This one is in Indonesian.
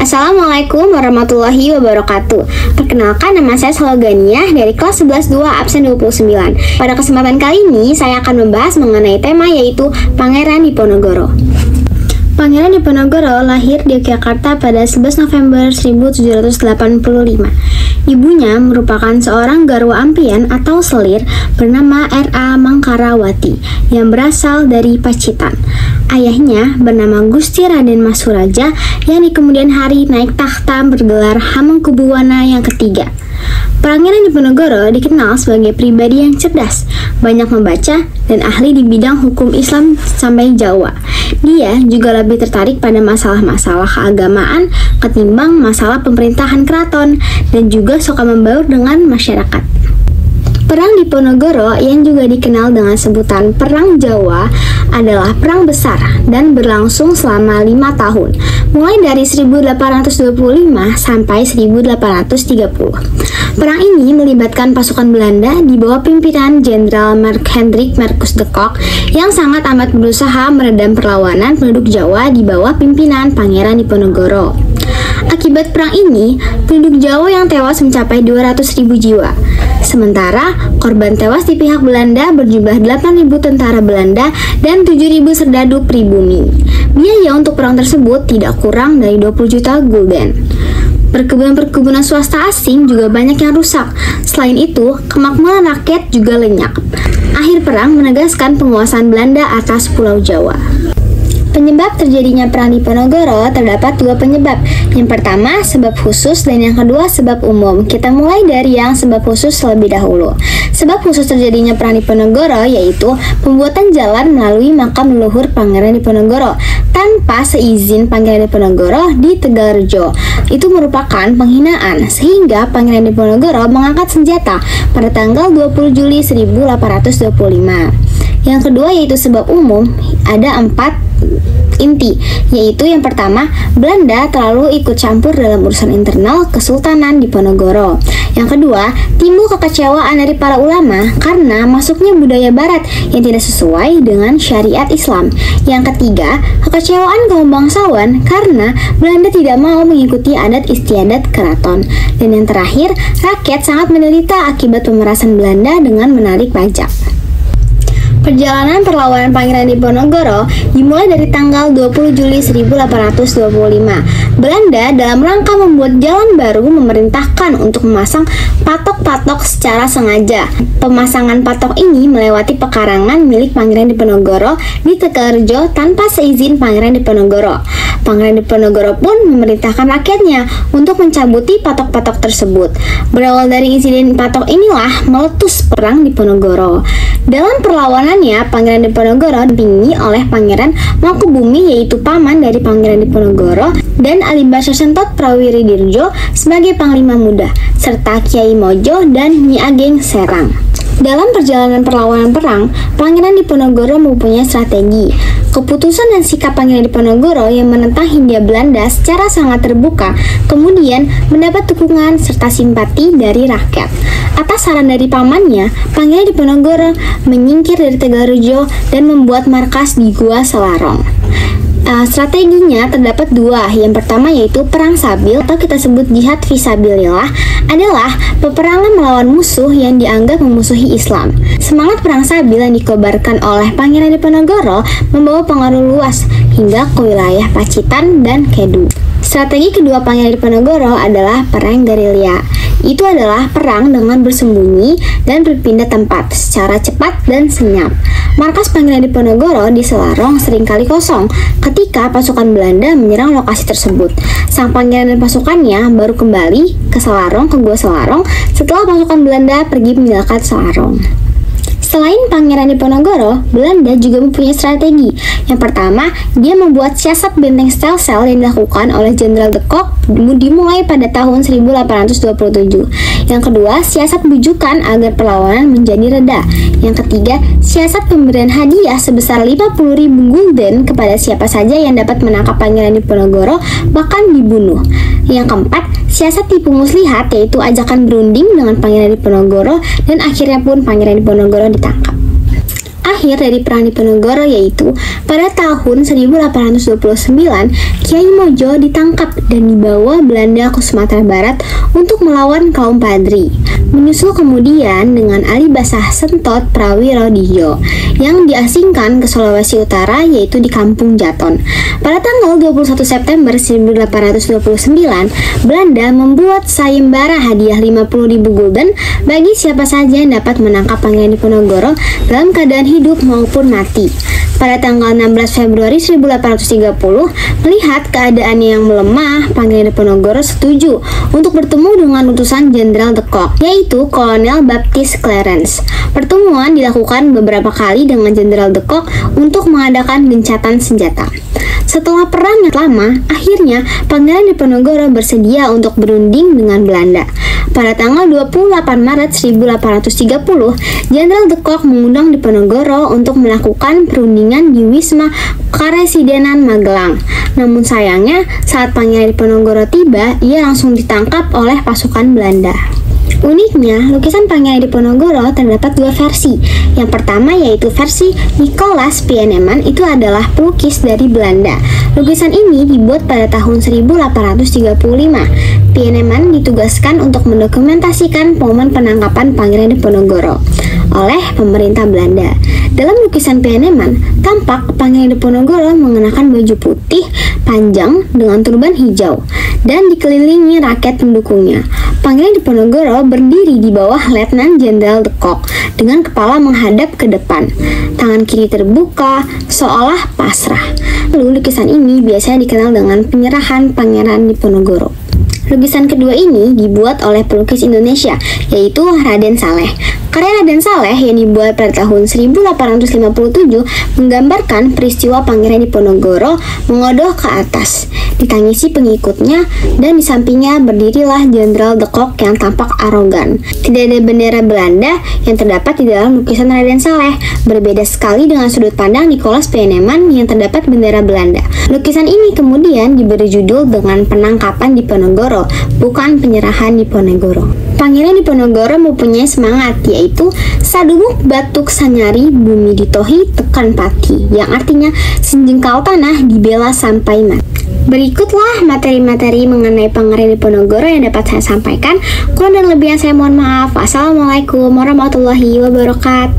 Assalamualaikum warahmatullahi wabarakatuh. Perkenalkan, nama saya Salogania dari kelas 11-2 absen 29. Pada kesempatan kali ini saya akan membahas mengenai tema yaitu Pangeran Diponegoro. Pangeran Diponegoro lahir di Yogyakarta pada 11 November 1785. Ibunya merupakan seorang garwa ampian atau selir bernama R.A. Mangkarawati yang berasal dari Pacitan. Ayahnya bernama Gusti Raden Masuraja yang di kemudian hari naik takhta bergelar Hamengkubuwana yang ketiga. Pangeran Diponegoro dikenal sebagai pribadi yang cerdas, banyak membaca, dan ahli di bidang hukum Islam sampai Jawa. Dia juga lebih tertarik pada masalah-masalah keagamaan ketimbang masalah pemerintahan keraton, dan juga suka membaur dengan masyarakat. Perang Diponegoro yang juga dikenal dengan sebutan Perang Jawa adalah perang besar dan berlangsung selama 5 tahun, mulai dari 1825 sampai 1830. Perang ini melibatkan pasukan Belanda di bawah pimpinan Jenderal Mark Hendrik Marcus de Kock yang sangat amat berusaha meredam perlawanan penduduk Jawa di bawah pimpinan Pangeran Diponegoro. Akibat perang ini, penduduk Jawa yang tewas mencapai 200.000 jiwa. Sementara, korban tewas di pihak Belanda berjumlah 8.000 tentara Belanda dan 7.000 serdadu pribumi. Biaya untuk perang tersebut tidak kurang dari 20 juta gulden. Perkebunan-perkebunan swasta asing juga banyak yang rusak. Selain itu, kemakmuran rakyat juga lenyap. Akhir perang menegaskan penguasaan Belanda atas Pulau Jawa. Penyebab terjadinya Perang Diponegoro terdapat 2 penyebab. Yang pertama, sebab khusus, dan yang kedua, sebab umum. Kita mulai dari yang sebab khusus terlebih dahulu. Sebab khusus terjadinya Perang Diponegoro yaitu pembuatan jalan melalui makam leluhur Pangeran Diponegoro tanpa seizin Pangeran Diponegoro di Tegalrejo. Itu merupakan penghinaan, sehingga Pangeran Diponegoro mengangkat senjata pada tanggal 20 Juli 1825. Yang kedua yaitu sebab umum, ada 4 inti, yaitu yang pertama, Belanda terlalu ikut campur dalam urusan internal Kesultanan Diponegoro. Yang kedua, timbul kekecewaan dari para ulama karena masuknya budaya barat yang tidak sesuai dengan syariat Islam. Yang ketiga, kekecewaan kaum bangsawan karena Belanda tidak mau mengikuti adat istiadat keraton. Dan yang terakhir, rakyat sangat menderita akibat pemerasan Belanda dengan menarik pajak. Perjalanan perlawanan Pangeran Diponegoro dimulai dari tanggal 20 Juli 1825. Belanda dalam rangka membuat jalan baru memerintahkan untuk memasang patok-patok secara sengaja. Pemasangan patok ini melewati pekarangan milik Pangeran Diponegoro di Tegalrejo tanpa seizin Pangeran Diponegoro. Pangeran Diponegoro pun memerintahkan rakyatnya untuk mencabuti patok-patok tersebut. Berawal dari insiden patok inilah meletus Perang Diponegoro. Dalam perlawanannya, Pangeran Diponegoro didampingi oleh Pangeran Mangkubumi yaitu paman dari Pangeran Diponegoro dan Alibasa Sentot Prawiridirjo sebagai panglima muda, serta Kiai Mojo dan Nyi Ageng Serang. Dalam perjalanan perlawanan perang, Pangeran Diponegoro mempunyai strategi. Keputusan dan sikap Pangeran Diponegoro yang menentang Hindia Belanda secara sangat terbuka kemudian mendapat dukungan serta simpati dari rakyat. Atas saran dari pamannya, Pangeran Diponegoro menyingkir dari Tegalrejo dan membuat markas di Gua Selarong. Strateginya terdapat 2. Yang pertama yaitu perang sabil atau kita sebut jihad fisabilillah, adalah peperangan melawan musuh yang dianggap memusuhi Islam. Semangat perang sabil yang dikobarkan oleh Pangeran Diponegoro membawa pengaruh luas hingga ke wilayah Pacitan dan Kedu. Strategi kedua Pangeran Diponegoro adalah perang gerilya. Itu adalah perang dengan bersembunyi dan berpindah tempat secara cepat dan senyap. Markas Pangeran Diponegoro di Selarong seringkali kosong ketika pasukan Belanda menyerang lokasi tersebut. Sang pangeran dan pasukannya baru kembali ke Gua Selarong setelah pasukan Belanda pergi meninggalkan Selarong. Selain Pangeran Diponegoro, Belanda juga mempunyai strategi. Yang pertama, dia membuat siasat benteng sel-sel yang dilakukan oleh Jenderal de Kock dimulai pada tahun 1827. Yang kedua, siasat bujukan agar perlawanan menjadi reda. Yang ketiga, siasat pemberian hadiah sebesar 50.000 gulden kepada siapa saja yang dapat menangkap Pangeran Diponegoro, bahkan dibunuh. Yang keempat, siasat tipu muslihat, yaitu ajakan berunding dengan Pangeran Diponegoro, dan akhirnya pun Pangeran Diponegoro ditangkap. akhir dari Perang Diponegoro, yaitu pada tahun 1829 Kiai Mojo ditangkap dan dibawa Belanda ke Sumatera Barat untuk melawan kaum Padri. Menyusul kemudian dengan Ali Basah Sentot Prawiro yang diasingkan ke Sulawesi Utara, yaitu di Kampung Jaton. Pada tanggal 21 September 1829, Belanda membuat sayembara hadiah 50.000 gulden bagi siapa saja yang dapat menangkap Pangeran Diponegoro dalam keadaan hidup maupun mati. Pada tanggal 16 Februari 1830, melihat keadaannya yang melemah, Pangeran Diponegoro setuju untuk bertemu dengan utusan Jenderal de Kock, yaitu Kolonel Baptiste Clarence. Pertemuan dilakukan beberapa kali dengan Jenderal de Kock untuk mengadakan gencatan senjata. Setelah perang yang lama, akhirnya Pangeran Diponegoro bersedia untuk berunding dengan Belanda. Pada tanggal 28 Maret 1830, Jenderal de Kock mengundang Diponegoro untuk melakukan perundingan di Wisma Karesidenan Magelang. Namun sayangnya, saat Pangeran Diponegoro tiba, ia langsung ditangkap oleh pasukan Belanda. Uniknya, lukisan Pangeran Diponegoro terdapat dua versi. Yang pertama yaitu versi Nicolas Pieneman, itu adalah pelukis dari Belanda. Lukisan ini dibuat pada tahun 1835. Pieneman ditugaskan untuk mendokumentasikan momen penangkapan Pangeran Diponegoro oleh pemerintah Belanda. Dalam lukisan Pieneman, tampak Pangeran Diponegoro mengenakan baju putih panjang dengan turban hijau dan dikelilingi rakyat pendukungnya. Pangeran Diponegoro berdiri di bawah Letnan Jenderal de Kock dengan kepala menghadap ke depan, tangan kiri terbuka seolah pasrah. Lalu lukisan ini biasanya dikenal dengan penyerahan Pangeran Diponegoro. Lukisan kedua ini dibuat oleh pelukis Indonesia, yaitu Raden Saleh. Karya Raden Saleh yang dibuat pada tahun 1857 menggambarkan peristiwa Pangeran Diponegoro mengodong ke atas, ditangisi pengikutnya, dan di sampingnya berdirilah Jenderal de Kock yang tampak arogan. Tidak ada bendera Belanda yang terdapat di dalam lukisan Raden Saleh, berbeda sekali dengan sudut pandang Nicolas Pieneman yang terdapat bendera Belanda. Lukisan ini kemudian diberi judul dengan Penangkapan Diponegoro, bukan Penyerahan Diponegoro. Pangeran Diponegoro mempunyai semangat, yaitu sadubuk batuk sanyari bumi ditohi tekan pati, yang artinya senjengkal tanah dibela sampai mati. Berikutlah materi-materi mengenai Pangeran Diponegoro yang dapat saya sampaikan. Kurang dan lebihnya saya mohon maaf. Wassalamualaikum warahmatullahi wabarakatuh.